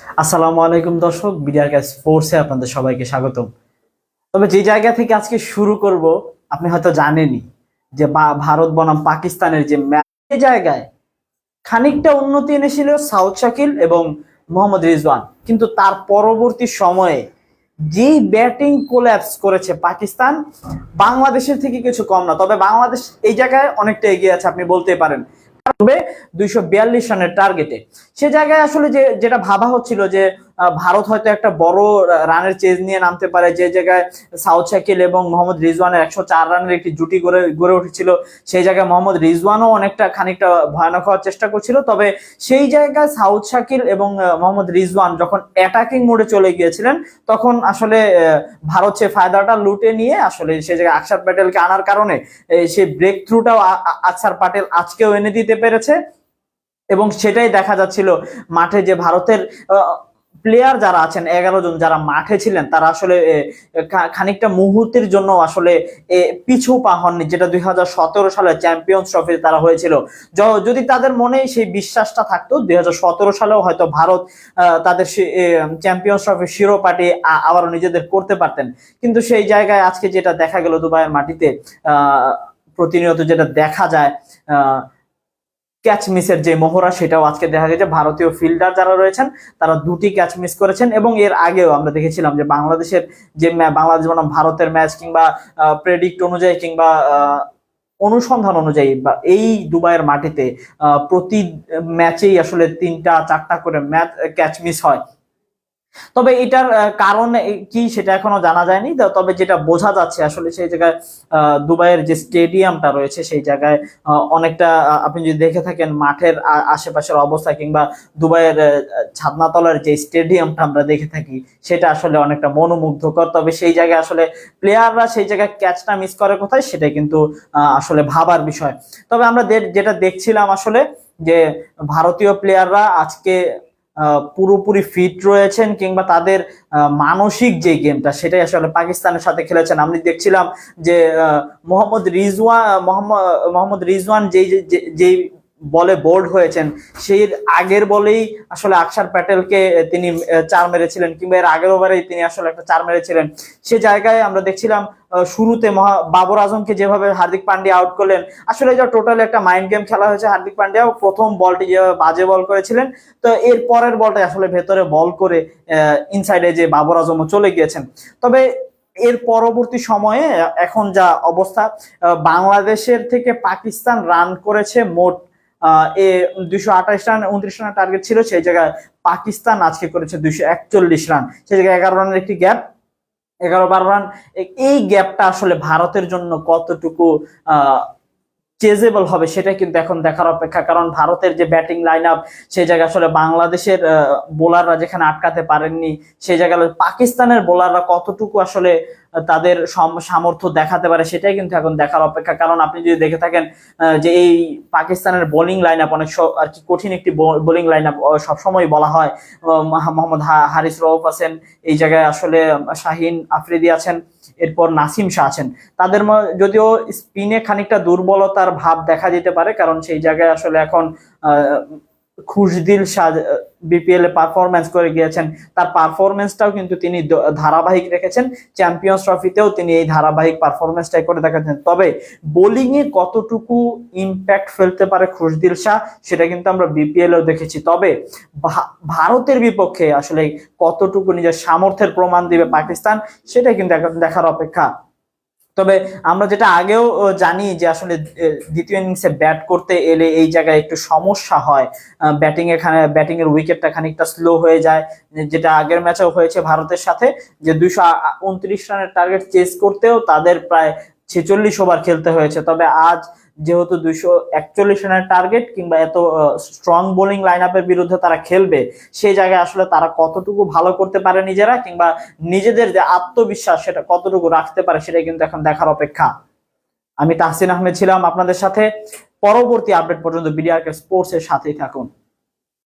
আসসালামু আলাইকুম দর্শক, বিডিআর স্পোর্টসে আপনাদের সবাইকে স্বাগতম। তবে যে জায়গা থেকে আজকে শুরু করব, আপনি হয়তো জানেনই যে ভারত বনাম পাকিস্তানের যে ম্যাচ, এই জায়গায় খানিকটা উন্নতি এনেছিল সাউথ শাকিল এবং মোহাম্মদ রিজওয়ান, কিন্তু তার পরবর্তী সময়ে যেই ব্যাটিং কোল্যাপস করেছে পাকিস্তান, বাংলাদেশের থেকে কিছু কম না। তবে বাংলাদেশ এই জায়গায় অনেকটা এগিয়ে আছে আপনি বলতে পারেন, তবে 242 রানের টার্গেটে। সে জায়গায় আসলে যেটা ভাবা হচ্ছিল যে ভারত হয়তো একটা বড় রানের চেজ নিয়ে নামতে পারে, যে জায়গায় সাউথ শাকিল এবং মোহাম্মদ রিজওয়ানের 104 রানের একটি জুটি গড়ে উঠেছিল। সেই জায়গায় মোহাম্মদ রিজওয়ানও অনেকটা খানিকটা ভয়ানক হওয়ার চেষ্টা করছিল। তবে সেই জায়গায় সাউথ শাকিল এবং মোহাম্মদ রিজওয়ান যখন অ্যাটাকিং মোডে চলে গিয়েছিলেন, তখন আসলে ভারত সে ফায়দাটা লুটে নিয়ে আসলে সেই জায়গায় আকসার প্যাটেলকে আনার কারণে সেই ব্রেক থ্রুটাও আকসার প্যাটেল আজকেও এনে দিতে পেরেছে। এবং সেটাই দেখা যাচ্ছিল মাঠে, যে ভারতের প্লেয়ার যারা আছেন 11 জন যারা মাঠে ছিলেন, তারা আসলে খানিকটা মুহূর্তের জন্য আসলে পিছু পা হননি, যেটা 2017 সালে চ্যাম্পিয়ন্স ট্রফিতে তারা হয়েছিল। যদি তাদের মনে সেই বিশ্বাসটা থাকতো, 2017 সালেও হয়তো ভারত তাদের চ্যাম্পিয়ন্স ট্রফির শিরোপাটি আবারও নিজেদের করতে পারতেন। কিন্তু সেই জায়গায় আজকে যেটা দেখা গেল দুবাইয়ের মাটিতে, প্রতিনিয়ত যেটা দেখা যায় ক্যাচ মিসের যে মহড়া, সেটাও আজকে দেখা গেছে। ভারতীয় ফিল্ডার যারা রয়েছেন তারা দুটি ক্যাচ মিস করেছেন, এবং এর আগেও আমরা দেখেছিলাম যে বাংলাদেশের যে বাংলাদেশ বনাম ভারতের ম্যাচ, কিংবা প্রেডিক্ট অনুযায়ী কিংবা অনুসন্ধান অনুযায়ী বা এই দুবাইয়ের মাটিতে প্রতি ম্যাচেই আসলে 3টা-4টা করে ম্যাচ ক্যাচ মিস হয়। তবে এটার কারণ কি সেটা এখনো জানা যায়নি। তবে যেটা বোঝা যাচ্ছে আসলে সেই জায়গায় দুবাইয়ের যে স্টেডিয়ামটা রয়েছে, সেই জায়গায় অনেকটা আপনি যদি দেখে থাকেন মাঠের আশেপাশের অবস্থা, কিংবা দুবাইয়ের ছাদনাতলার যে স্টেডিয়ামটা আমরা দেখে থাকি, সেটা আসলে অনেকটা মনোমুগ্ধকর। তবে সেই জায়গায় আসলে প্লেয়াররা সেই জায়গায় ক্যাচটা মিস করে কোথায়, সেটা কিন্তু আসলে ভাবার বিষয়। তবে আমরা যেটা দেখছিলাম আসলে, যে ভারতীয় প্লেয়াররা আজকে পুরোপুরি ফিট রয়েছেন, কিংবা তাদের মানসিক যে গেমটা, সেটাই আসলে পাকিস্তানের সাথে খেলেছেন। আমি দেখছিলাম যে মোহাম্মদ রিজওয়ান যেই বলে বোল্ড হয়েছেন, সেই আগের বলেই আসলে আকসার প্যাটেলকে তিনি 4 মেরেছিলেন, কিংবা এর আগের ওভারেই তিনি আসলে একটা 4 মেরেছিলেন। সে জায়গায় আমরা দেখছিলাম শুরুতে বাবর আজমকে যেভাবে হার্দিক পান্ডিয়া আউট করলেন, আসলে এটা টোটালি একটা মাইন্ড গেম খেলা হয়েছে। হার্দিক পান্ডিয়া প্রথম বলটি যেভাবে বাজে বল করেছিলেন, তো এর পরের বলটা আসলে ভেতরে বল করে ইনসাইডে যে বাবর আজমও চলে গিয়েছেন। তবে এর পরবর্তী সময়ে এখন যা অবস্থা, বাংলাদেশের থেকে পাকিস্তান রান করেছে মোট 228 রান, 29 রানের টার্গেট ছিল। সেই জায়গায় পাকিস্তান আজকে করেছে 241 রান। সেই জায়গায় 11 রানের একটি গ্যাপ, 11-12 রান। এই গ্যাপটা আসলে ভারতের জন্য কতটুকু চেজেবল হবে, সেটা কিন্তু এখন দেখার অপেক্ষা। কারণ ভারতের যে ব্যাটিং লাইন আপ, সেই জায়গায় আসলে বাংলাদেশের বোলাররা যেখানে আটকাতে পারেননি, সেই জায়গায় পাকিস্তানের বোলাররা কতটুকু আসলে তাদের সামর্থ্য দেখাতে পারে, সেটাই কিন্তু এখন দেখার অপেক্ষা। কারণ আপনি যদি দেখে থাকেন যে এই পাকিস্তানের বোলিং লাইন আপ অনেক আর কি কঠিন একটি বোলিং লাইন আপ, সবসময় বলা হয়। মোহাম্মদ হারিস রউফ আছেন এই জায়গায়, আসলে শাহিন আফ্রিদি আছেন, এরপর নাসিম শাহ আছেন। তাদের যদিও স্পিনে খানিকটা দুর্বলতার ভাব দেখা যেতে পারে, কারণ সেই জায়গায় আসলে এখন খুশদিল শাহ বিপিএল এ পারফরমেন্স করে গিয়েছেন। তার পারফরমেন্সটাও কিন্তু তিনি ধারাবাহিক রেখেছেন, চ্যাম্পিয়ন্স ট্রফিতেও তিনি এই ধারাবাহিক পারফরমেন্সটাই করে দেখাচ্ছেন। তবে বোলিং এ কতটুকু ইম্প্যাক্ট ফেলতে পারে খুশদিল শাহ, সেটা কিন্তু আমরা বিপিএল এও দেখেছি। তবে ভারতের বিপক্ষে আসলে কতটুকু নিজের সামর্থ্যের প্রমাণ দিবে পাকিস্তান, সেটা কিন্তু এখন দেখার অপেক্ষা। তবে আমরা যেটা আগেও জানি যে আসলে দ্বিতীয় ইনিংসে ব্যাট করতে এলে এই জায়গায় একটু সমস্যা হয়, ব্যাটিং এর উইকেটটা খানিকটা স্লো হয়ে যায়, যেটা আগের ম্যাচেও হয়েছে ভারতের সাথে, যে 229 রানের টার্গেট চেস করতেও তাদের প্রায় 46 ওভার খেলতে হয়েছে। তবে আজ যেহেতু 241 রানের টার্গেট, কিংবা এত স্ট্রং বোলিং লাইন আপের বিরুদ্ধে তারা খেলবে, সেই জায়গায় আসলে তারা কতটুকু ভালো করতে পারে নিজেরা, কিংবা নিজেদের যে আত্মবিশ্বাস সেটা কতটুকু রাখতে পারে, সেটা কিন্তু এখন দেখার অপেক্ষা। আমি তাহসিন আহমেদ ছিলাম আপনাদের সাথে। পরবর্তী আপডেট পর্যন্ত বিডিআর স্পোর্টস এর সাথেই থাকুন।